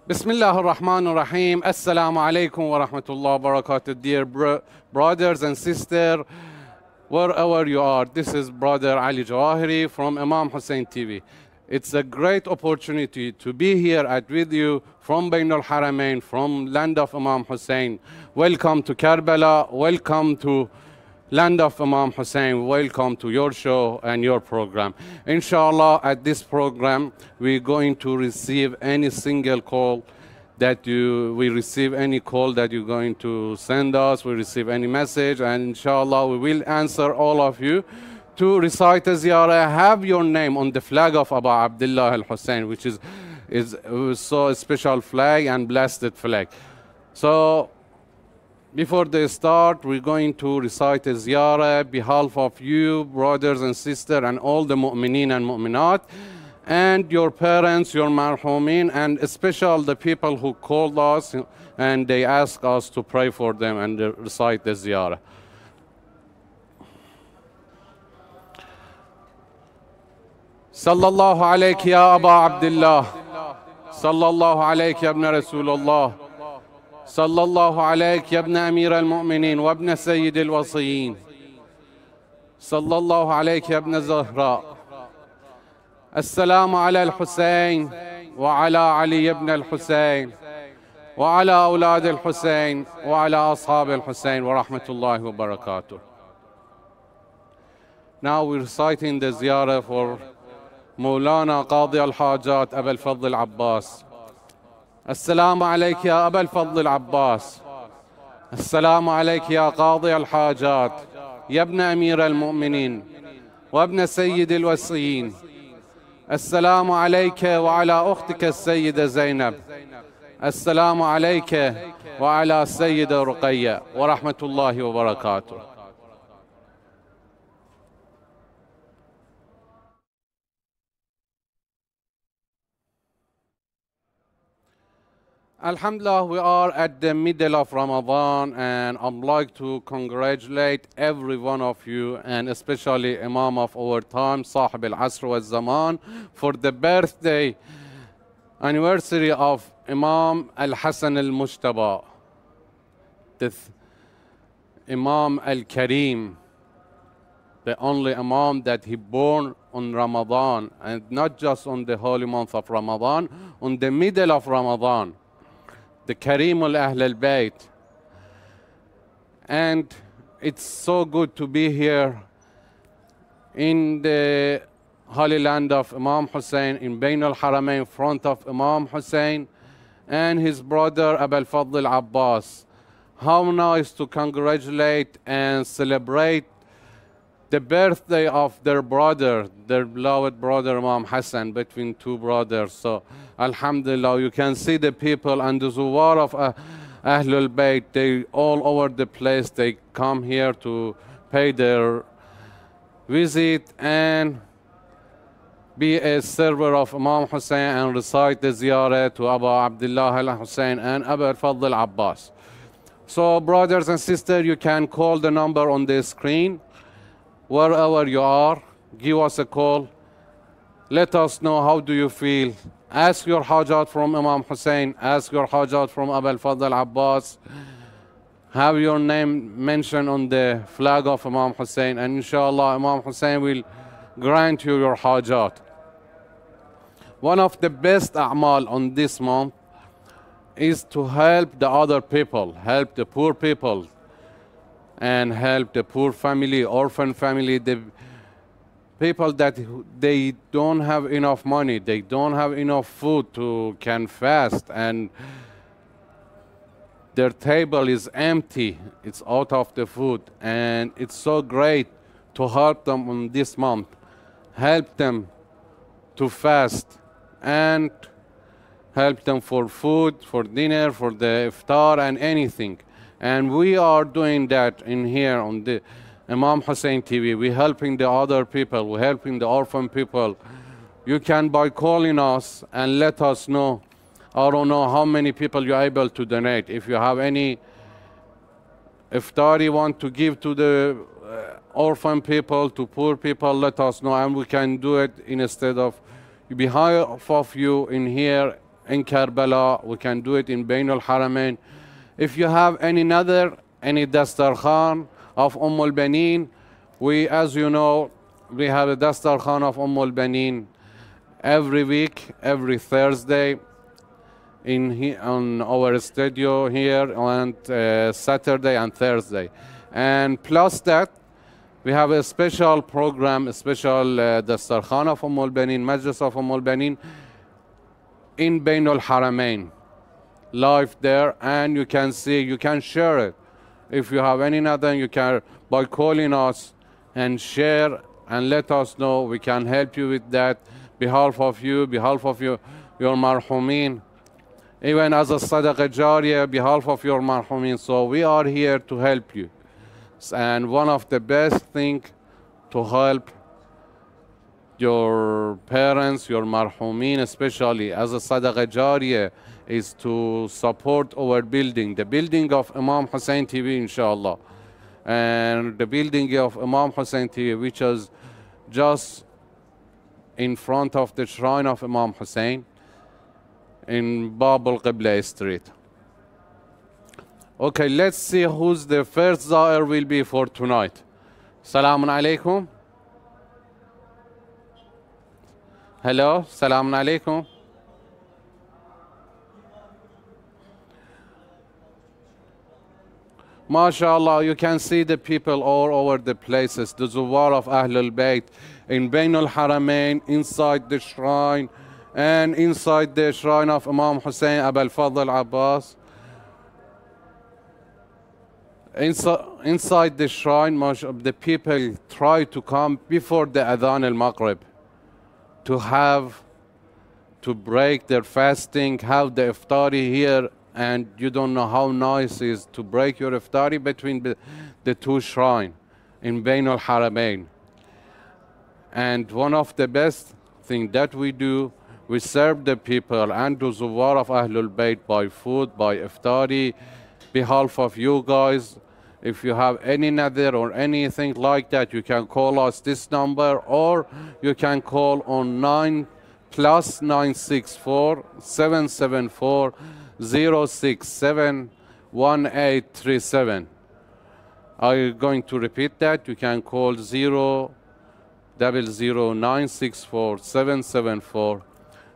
Bismillah ar-Rahman ar-Rahim. Assalamu alaikum wa rahmatullahi wa barakatuh. Dear brothers and sisters, wherever you are, this is Brother Ali Javaheri from Imam Hussain TV. It's a great opportunity to be here with you from Alharamin, from land of Imam Hussain. Welcome to Karbala, welcome to land of Imam Hussain, welcome to your show and your program. Inshallah, at this program, we're going to receive any single call that we receive any call that you're going to send us, we receive any message, and inshallah, we will answer all of you. To recite a ziyarat, have your name on the flag of Abu Abdullah al-Hussein, which is so special flag and blessed flag. So, before they start, we're going to recite a ziyarat behalf of you, brothers and sisters, and all the mu'mineen and mu'minat, and your parents, your marhumin, and especially the people who called us and they asked us to pray for them and recite the ziyarat. Sallallahu alayk ya Aba Abdullah. Sallallahu alayk ya Ibn Rasulullah. صلى الله عليك يا ابن أمير المؤمنين وابن سيد الوصيين صلى الله عليك يا ابن الزهراء السلام على الحسين وعلى علي ابن الحسين وعلى أولاد الحسين وعلى أصحاب الحسين ورحمة الله وبركاته. Now we're reciting the ziyarah for مولانا قاضي الحاجات أبا الفضل عباس. السلام عليك يا أبا الفضل العباس. السلام عليك يا قاضي الحاجات يا ابن أمير المؤمنين وابن سيد الوصيين. السلام عليك وعلى أختك السيدة زينب. السلام عليك وعلى السيدة رقية ورحمة الله وبركاته. Alhamdulillah, we are at the middle of Ramadan, and I'd like to congratulate every one of you, and especially Imam of our time, Sahib al-Asr wal-Zaman, for the birthday anniversary of Imam al-Hasan al-Mujtaba, the Imam al-Karim, the only Imam that he born on Ramadan, and not just on the holy month of Ramadan, on the middle of Ramadan. The Karim al-Ahl al-Bayt. And it's so good to be here in the holy land of Imam Hussain, in Bain al-Haramain, in front of Imam Hussain and his brother Abu al-Fadl Abbas. How nice to congratulate and celebrate the birthday of their brother, their beloved brother Imam Hussain, between two brothers. So, Alhamdulillah, you can see the people and the Zuwar of Ahlul Bayt, they all over the place, they come here to pay their visit and be a server of Imam Hussain and recite the ziyarat to Abu Abdullah al-Hussein and Abu al-Fadl Abbas. So, brothers and sisters, you can call the number on the screen. Wherever you are, give us a call. Let us know how do you feel. Ask your hajat from Imam Hussain. Ask your hajat from Abu al-Fadl Abbas. Have your name mentioned on the flag of Imam Hussain. And inshallah, Imam Hussain will grant you your hajat. One of the best a'mal on this month is to help the other people, help the poor people, and help the poor family, orphan family, the people that they don't have enough money, they don't have enough food to can fast, and their table is empty, it's out of the food, and it's so great to help them on this month, help them to fast, and help them for food, for dinner, for the iftar, and anything. And we are doing that in here on the Imam Hussain TV. We're helping the other people. We're helping the orphan people. You can, by calling us and let us know. I don't know how many people you're able to donate. If you have any iftar you want to give to the orphan people, to poor people, let us know. And we can do it instead of behalf of you in here in Karbala, we can do it in Bain al-Haramain. If you have any dastarkhan of al-Banin, we, as you know, we have a dastarkhan of al-Banin every week, every Thursday on our studio here on Saturday and Thursday. And plus that, we have a special program, a special dastarkhan of al-Banin, Majlis of al-Banin in Bain al-Haramain, live there, and you can see, you can share it. If you have any nothing, you can, by calling us and share and let us know. We can help you with that, behalf of you, behalf of your marhumin, even as a sadaqah jariyah, behalf of your marhumin. So we are here to help you. And one of the best things to help your parents, your marhumin, especially as a sadaqah jariyah, is to support our building, the building of Imam Hussain TV, inshallah. And the building of Imam Hussain TV, which is just in front of the shrine of Imam Hussain in Bab al-Qibla Street. Okay, let's see who's the first zair will be for tonight. Salamun alaikum. Hello, salamun alaikum. MashaAllah, you can see the people all over the places, the Zuwar of Ahlul Bayt, in Bain al-Haramain, inside the shrine, and inside the shrine of Imam Hussain, Abul Fadl Abbas. Inside the shrine, the people try to come before the Adhan al-Maghrib to break their fasting, have the iftari here, and you don't know how nice it is to break your iftari between the two shrines in Bain al-Haramain. And one of the best things that we do, we serve the people and the Zuwar of Ahlul Bayt by food, by iftari, behalf of you guys. If you have any nadhir or anything like that, you can call us this number, or you can call on 9+964 774 067 1837. I'm going to repeat that. You can call 000-964 774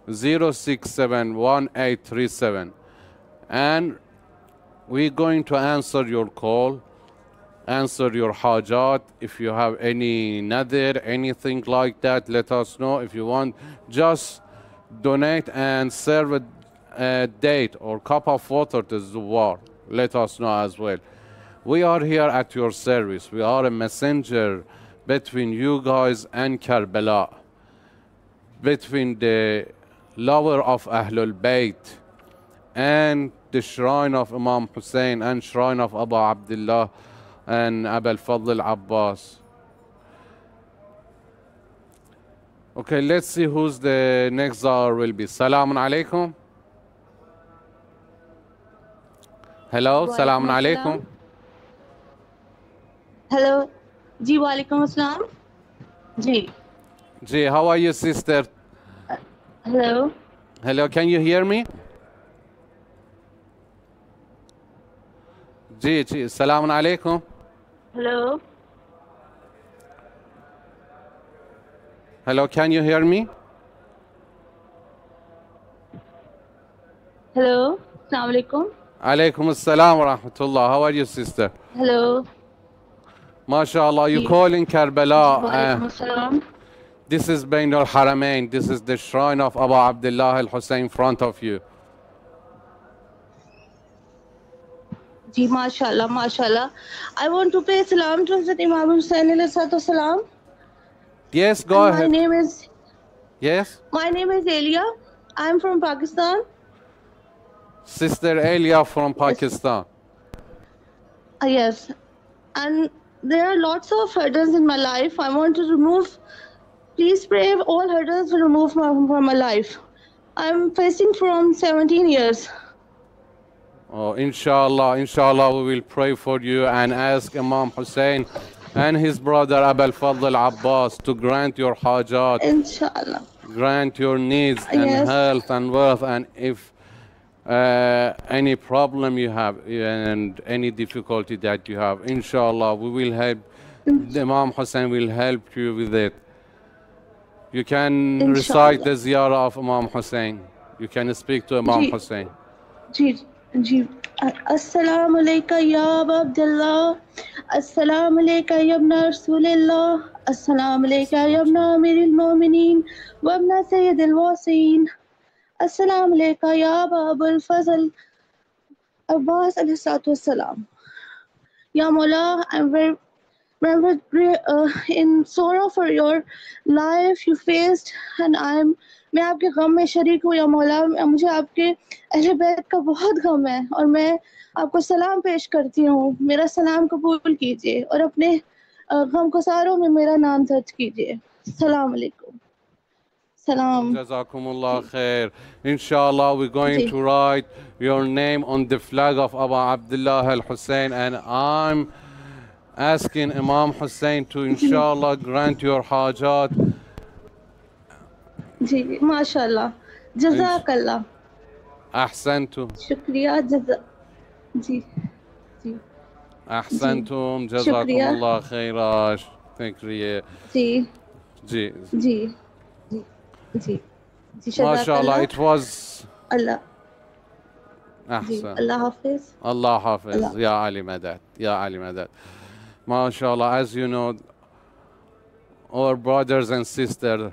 067 1837, and we're going to answer your call, answer your hajat. If you have any nadir, anything like that, let us know. If you want, just donate and serve a date or cup of water to Zuwar. Let us know as well. We are here at your service. We are a messenger between you guys and Karbala, between the lover of Ahlul Bayt and the shrine of Imam Hussain and shrine of Abu Abdullah and Abul Fadl Abbas. Okay, let's see who's the next zar will be. Salamun alaikum. Hello, salamun alaikum. Hello, ji walaikum assalam. Ji. Ji, how are you, sister? Hello. Hello, can you hear me? Ji, salamun alaikum. Hello. Hello, can you hear me? Hello. Assalamu alaikum. Alaikum assalam wa rahmatullah. How are you, sister? Hello. MashaAllah, you call in Karbala. Walaikum assalam. This is Bain al-Haramain. This is the shrine of Abu Abdullah al-Hussain in front of you. Ji, mashallah, mashallah. I want to pay salam to Hazrat Imam Hussain alayhi salam. Yes, go ahead. My name is... Yes? My name is Aliyah. I'm from Pakistan. Sister Aliyah from Pakistan. Yes. And there are lots of hurdles in my life. I want to remove... Please pray all hurdles will remove from my life. I'm facing from 17 years. Oh, inshallah, inshallah, we will pray for you and ask Imam Hussain and his brother Abul Fadl Abbas to grant your hajat. Inshallah. grant your needs and Yes. health and wealth, and if any problem you have and any difficulty that you have, inshallah, we will help. Imam Hussain will help you with it. You can recite the ziyarah of Imam Hussain. You can speak to Imam Hussain. जी अस्सलाम अलैका या अबा अब्दुल्लाह, अस्सलाम अलैका या इब्न रसूलिल्लाह, अस्सलाम अलैका या इब्न अमीरिल मोमिनीन व इब्न सय्यिदिल वासिइन, अस्सलाम अलैका या अबा अबुल फजल Abbas अलैहिस्सलातु वस्सलाम. Ya Mawla, I'm very in sorrow for your life you faced, and मैं आपके गम में शरीक हूँ या मौला. मुझे आपके अहले बैत का बहुत गम है और मैं आपको सलाम पेश करती हूँ. मेरा सलाम कबूल कीजिए और अपने गम गुसारों में मेरा नाम दर्ज कीजिए. सलाम अलैकुम. Salam. Jazakumullah khair. Inshallah, we're going to write your name on the flag of Abu Abdullah al-Hussein, and I'm asking Imam Hussain to inshallah grant your hajat. जी माशाल्लाह, जज़ाकल्लाह. Ahsantum. शुक्रिया. जी जी Ahsantum. Jazakumullah khairash. Thank you. Ji ji ji ji ji ji. MashaAllah, it was Allah. Ahsan. Allah Hafiz. Allah Hafiz. Ya Ali Madad. Ya Ali Madad. MashaAllah, as you know, our brothers and sisters,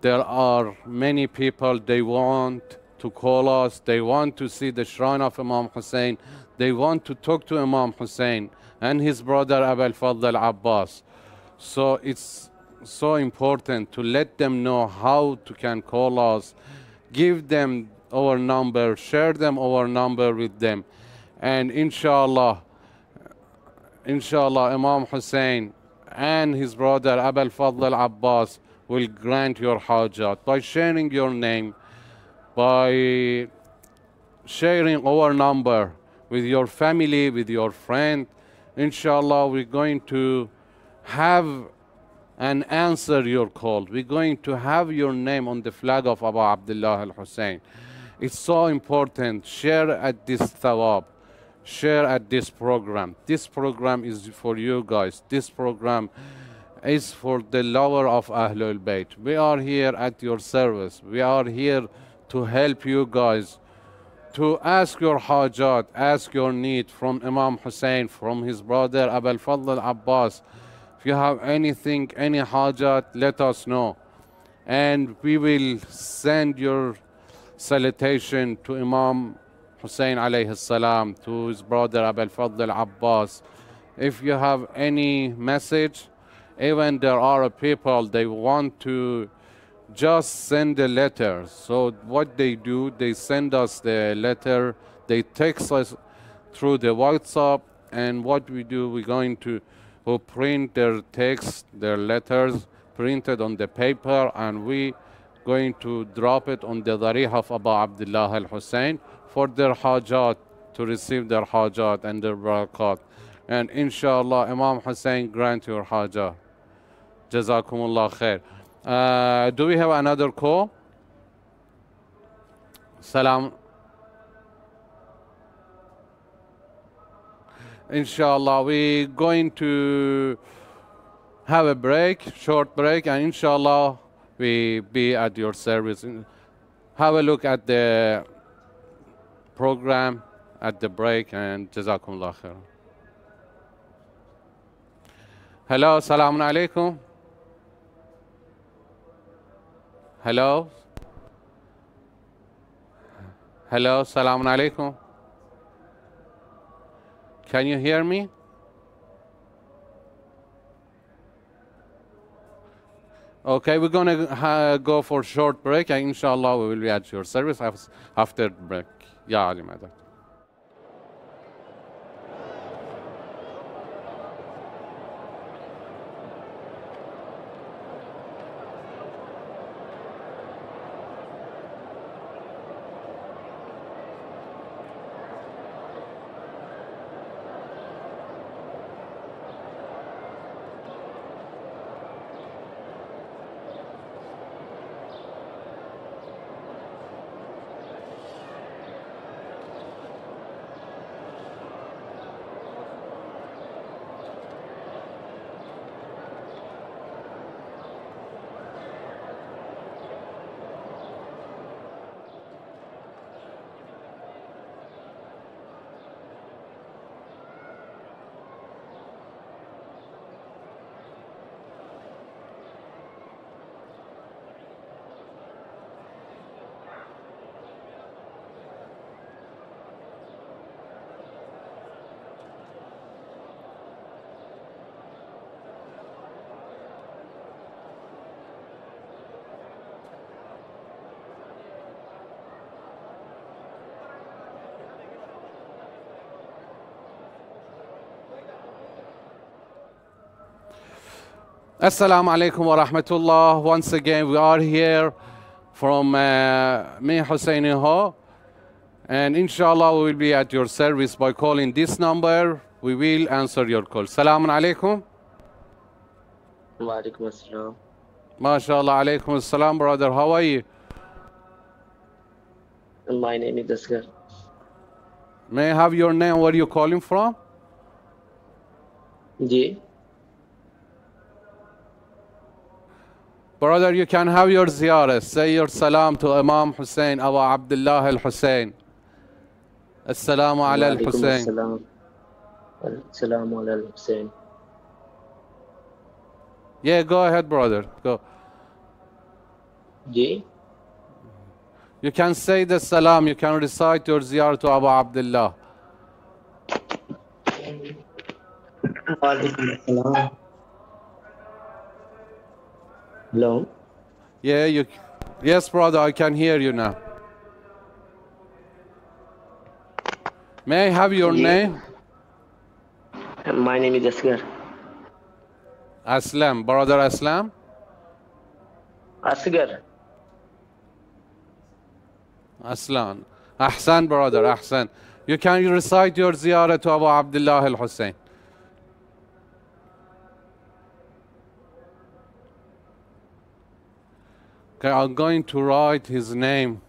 there are many people, they want to call us, they want to see the shrine of Imam Hussain, they want to talk to Imam Hussain and his brother Abul Fadl Abbas. So it's so important to let them know how to can call us, give them our number, share them our number with them, and inshallah Imam Hussain and his brother Abul Fadl Abbas will grant your hajat by sharing your name, by sharing our number with your family, with your friend. Inshallah, we're going to have and answer your call. We're going to have your name on the flag of Abu Abdullah al-Hussein. It's so important. Share at this thawab. Share at this program. This program is for you guys. This program is for the lover of Ahlul Bayt. We are here at your service. We are here to help you guys, to ask your hajat, ask your need from Imam Hussain, from his brother Abul Fadl Abbas. If you have anything, any hajat, let us know. And we will send your salutation to Imam Hussain alayhi salam, to his brother Abul Fadl Abbas. If you have any message, even there are people, they want to just send a letter. So what they do, they send us the letter, they text us through the WhatsApp, and what we do, we're going to print their text, their letters, printed on the paper, and we going to drop it on the darih of Abu Abdullah al-Hussein for their hajat, to receive their hajat and their barakat. And inshallah, Imam Hussain grant your hajat. Jazakumullah khair. Do we have another call? Salam. Inshallah, we're going to have a break, short break, and inshallah, we be at your service. Have a look at the program at the break, and Jazakumullah khair. Hello, Assalamu alaikum. Hello. Hello, Assalamu alaikum. Can you hear me? Okay, we're going to go for a short break, and inshallah we will be at your service after the break. Ya Ali Madad. Assalamu alaikum wa rahmatullah. Once again, we are here from me, Husseini ho. And inshallah, we will be at your service by calling this number. We will answer your call. Salamun alaikum. Wa alaikum assalam. MashaAllah, alaikum assalam, brother. How are you? My name is Asghar. May I have your name? Where are you calling from? Ji. Brother, you can have your ziyarat. Say your salam to Imam Hussain, Abu Abdullah al-Hussain. Assalamu ala al-Hussain. Assalamu ala al-Hussain. Yeah, go ahead, brother. Go. Ji. You can say the salam. You can recite your ziyarat to Abu Abdullah. Wa alaikum assalam. Hello. Yeah, yes, brother, I can hear you now. May I have your name? My name is Asghar. Aslam, brother Aslam? Asghar. Aslan. Ahsan, brother, Ahsan. You can recite your ziyarat to Abu Abdullah al-Hussain. Okay, I'm going to write his name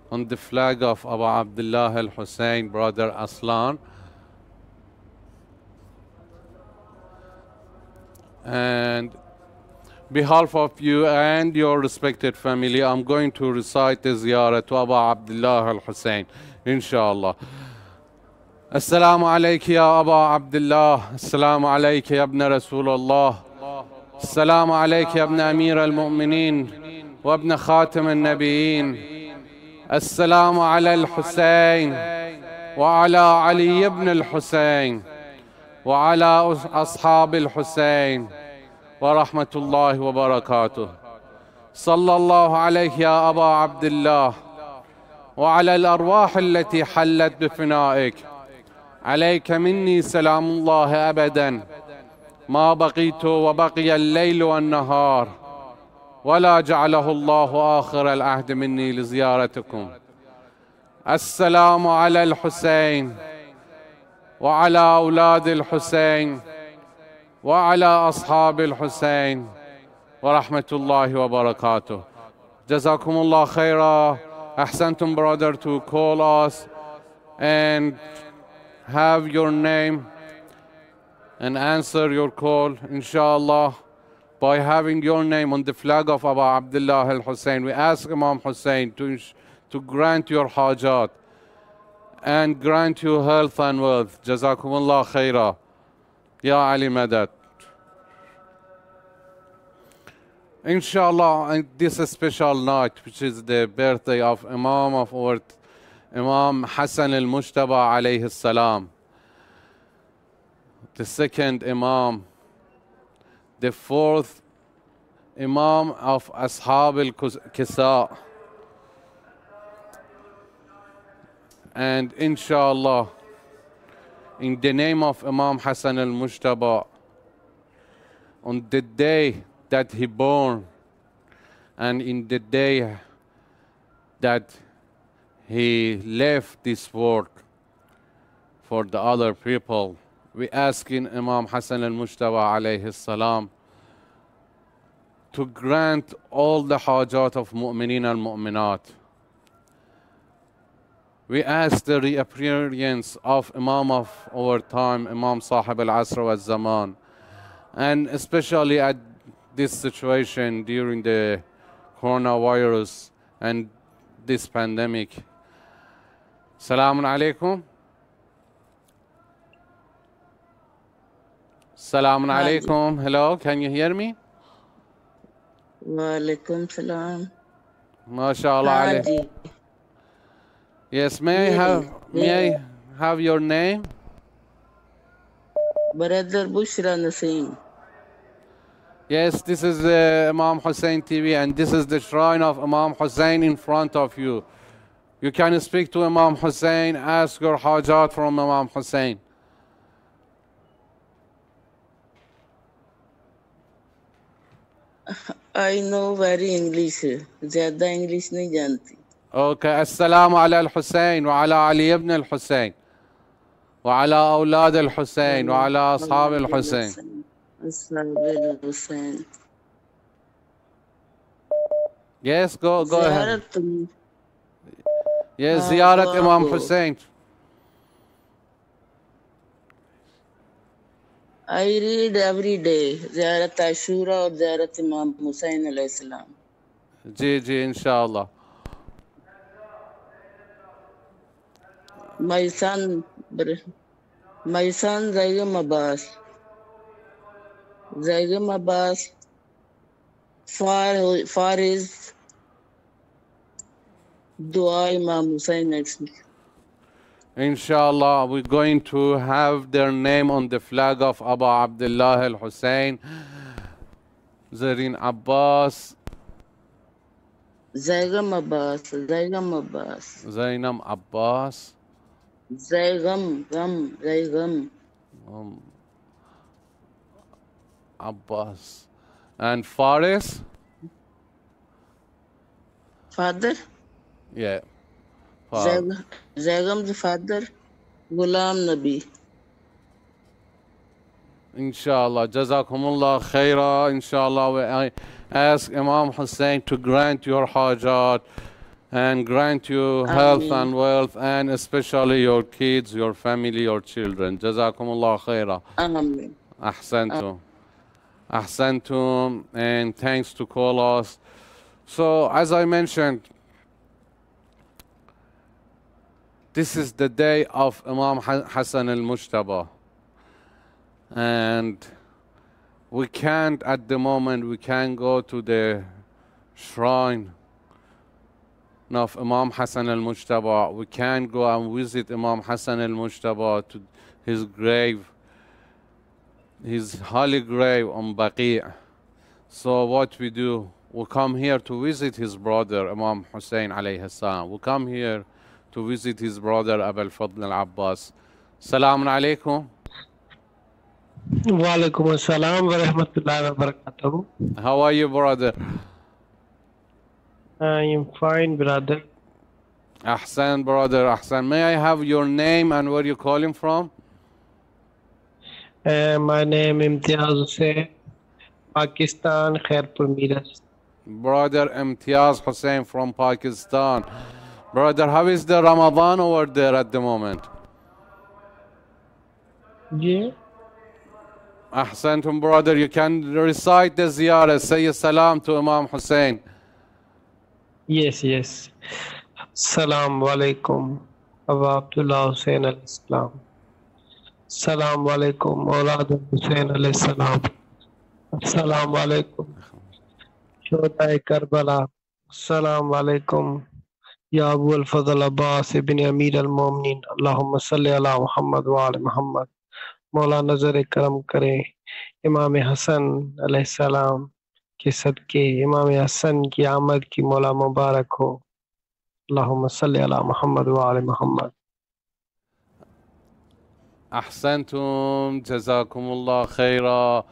on the flag of Abu Abdullah al-Hussain, brother Aslan. And behalf of you and your respected family, I'm going to recite the ziyarat to Abu Abdullah al-Hussain, inshallah. Assalamu alayka ya Abu Abdullah, assalamu alayka ya ibn Rasulullah, assalamu alayka ya ibn Amir al-Mu'mineen, wa ibn Khatim al-Nabiyeen, assalamu ala al-Hussain, wa ala Ali ibn al-Hussain, wa ala ashab al-Hussain. ورحمة الله وبركاته صلى الله عليك يا أبا عبد الله وعلى الأرواح التي حلت بفنائك عليك مني سلام الله أبدا ما بقيت وبقي الليل والنهار ولا جعله الله آخر العهد مني لزيارتكم السلام على الحسين وعلى أولاد الحسين وعلى أصحاب الحسين ورحمة الله وبركاته. جزاكم الله خيرا. أحسنتم, brother, to call us and have your name and answer your call, inshallah, by having your name on the flag of Abu Abdullah al-Hussain. We ask Imam Hussain to grant your hajat and grant you health and wealth. جزاكم الله خيرا. Ya Ali Madad. Inshallah, on this special night, which is the birthday of Imam of our Imam Hassan al-Mujtaba alayhi salam, the second Imam, the fourth Imam of Ashab al-Kisa, and inshallah, in the name of Imam Hassan al-Mujtaba, on the day that he born, and in the day that he left this world for the other people, we asking Imam Hassan al-Mujtaba alayhi salam to grant all the hajat of mu'mineen and mu'minat. We ask the reappearance of Imam of our time, Imam Sahib al-Asr wal-Zaman, and especially at this situation during the coronavirus and this pandemic. Salamun alaikum. Salamun alaikum. Hello, can you hear me? Wa alaikum salam. MashaAllah. Haji. Yes, may I have your name? Brother Bushra Naseem. Yes, this is Imam Hussain TV, and this is the shrine of Imam Hussain in front of you. You can speak to Imam Hussain, ask your hajat from Imam Hussain. I know very English. ज़्यादा English नहीं जानती. اوكي. السلام على الحسين وعلى علي بن الحسين وعلى أولاد الحسين وعلى أصحاب الحسين. أصحاب الحسين. Yes, go ahead. زيارة. Yes, زيارة إمام حسين. I read every day. زيارة عاشوراء और زيارة इमाम हुसैन अलैहि सलाम. जी إن شاء الله. My son Zaygam Abbas. Zaygam Abbas for his dua Imam Hussain next week. Inshallah, we're going to have their name on the flag of Abu Abdullah al-Hussein, Zareen Abbas, Zaygam Abbas, Zaygam Abbas, Zainam Abbas, Zaygam Abbas, and Faris. Father? Yeah. Zaygam's father, Ghulam Nabi. Inshallah, Jazakumullah khaira. Inshallah, I ask Imam Hussain to grant your hajat and grant you health and wealth, and especially your kids, your family, your children. Jazakumullah khaira. Amen. Ahsantum. Ahsantum, and thanks to call us. So, as I mentioned, this is the day of Imam Hassan al-Mujtaba. And we can't, at the moment, we can't go to the shrine of Imam Hassan al-Mujtaba. We can't go and visit Imam Hassan al-Mujtaba to his grave, his holy grave on Baqi'. So what we do, we come here to visit his brother, Imam Hussain alayhi salam. We come here to visit his brother, Abu al-Fadl al-Abbas. Salamun alaykum. Wa alaikum assalam wa rahmatullahi wa barakatuh. How are you, brother? I am fine, brother. Ahsan, brother, Ahsan. May I have your name and where you're calling from? My name is Imtiaz Hussain, Pakistan, Khairpur, Miras. Brother Imtiaz Hussain from Pakistan. Brother, how is the Ramadan over there at the moment? Yeah. Ahsantum, brother. You can recite the ziyarat. Say salam to Imam Hussain. Yes. Salam alaikum, Abu Abdullah Hussain al-Islam. Salam alaikum, Aulad Hussain al-Salam. Salam alaikum, Shuhada Karbala. Salam alaikum, Ya Abu al-Fadl Abbas ibn Amir al-Mu'minin. Allahumma salli ala Muhammad wa ala Muhammad. मौला नजर करम करे इमाम हसन अलैहिस्सलाम के सदके इमाम हसन की आमद की मौला मुबारक हो अल्लाहुम्मा सल्ली अला मुहम्मद व आले Muhammad Ahsantum, Jazakumullah khaira.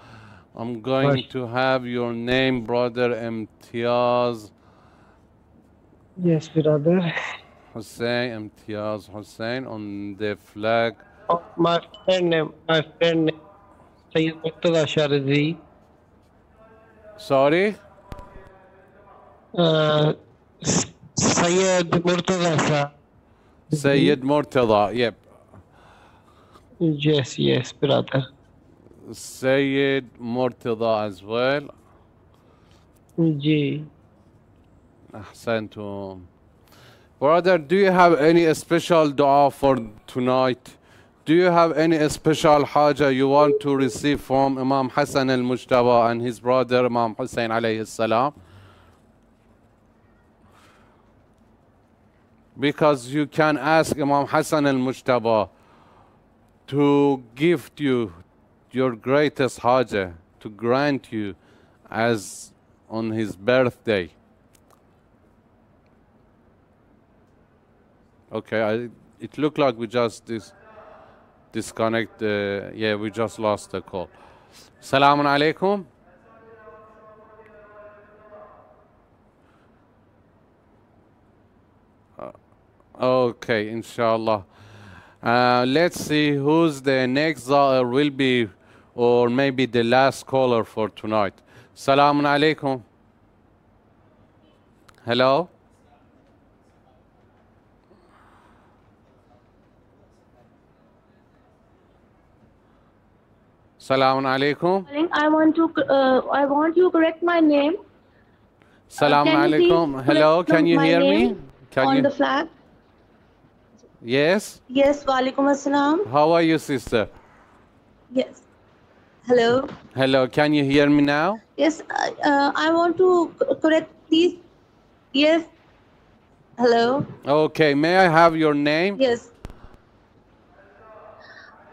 I'm going to have your name, brother Imtiaz. Yes, brother. Hussain, Imtiaz Hussain on the flag. Oh, my friend name, Sayyid Murtaza Sharzi. Sorry? Sayyid Murtaza Sharzi. Sayyid Murtaza, yep. Yes, brother. Sayyid Murtaza as well. Ji. Ahsantum. Brother, do you have any special dua for tonight? Do you have any special haja you want to receive from Imam Hassan al-Mujtaba and his brother Imam Hussain alayhi salam? Because you can ask Imam Hassan al-Mujtaba to gift you your greatest haja, to grant you as on his birthday. Okay, it looked like we just disconnect. Yeah, we just lost the call. Salamun alaikum. Okay, inshallah. Let's see who's the next Zair will be, or maybe the last caller for tonight. Salaam alaikum. Hello? Salaam alaikum. I want you to correct my name. Salaam Can you alaikum. please Hello, correct can you my hear me? name Can on you? the flag? Yes? Yes, walaikum assalam. How are you, sister? Yes. Hello. Hello, can you hear me now? Yes, I want to correct, please. Yes. Hello. Okay, may I have your name? Yes.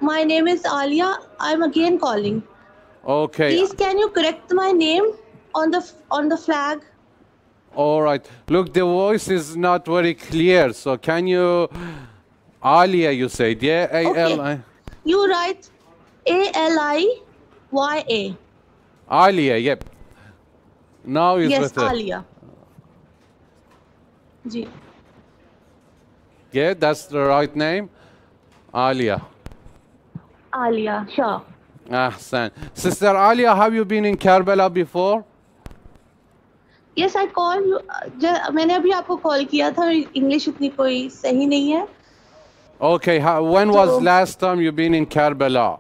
My name is Aliyah. I'm again calling. Okay, Please, can you correct my name on the flag? all right. Look, the voice is not very clear, so can you... Aliyah, you said, yeah? A-L-I... You write Aliya. Aliyah, yep. Now is Yes, better. Aliyah. Ji. Yeah, that's the right name? Aliyah. Aliyah, sure. Ahsan. Sister Aliyah, have you been in Karbala before? Yes, I called you. मैंने अभी आपको call किया था. English उतनी कोई सही नहीं है. Okay, when was So- last time you been in Karbala?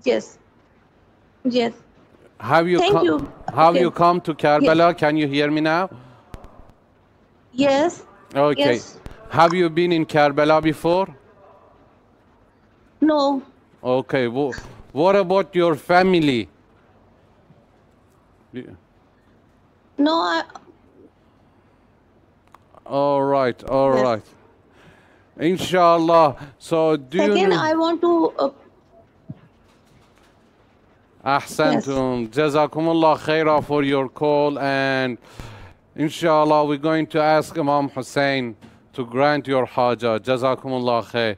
Yes. Yes. Have you Thank come? you. Have Okay. you come to Karbala? Can you hear me now? Yes. Okay. Yes. Have you been in Karbala before? No. Okay. What about your family? No. All right. All Yes. right. Inshallah. So do you Second, know? I want to. Ahsantum. Jazakumullah khaira for your call, and inshallah we're going to ask Imam Hussain to grant your haja. Jazakumullah khair.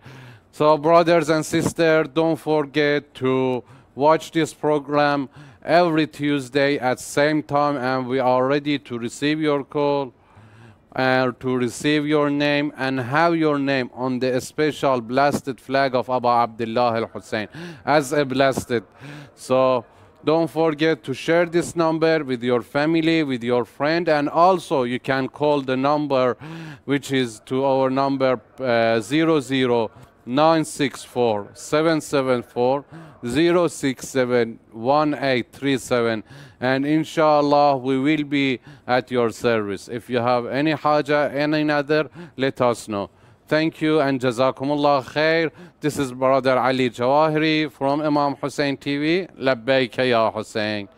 So brothers and sisters, don't forget to watch this program every Tuesday at same time, and we are ready to receive your call and to receive your name and have your name on the special blasted flag of Abu Abdullah al-Hussein as a blasted. So don't forget to share this number with your family, with your friend, and also you can call the number which is to our number 00964 774 067 1837, and inshallah we will be at your service. If you have any haja, any other, let us know. Thank you and jazakumullah khair. This is brother Ali Javaheri from Imam Hussain TV. Labbaik ya Hussein.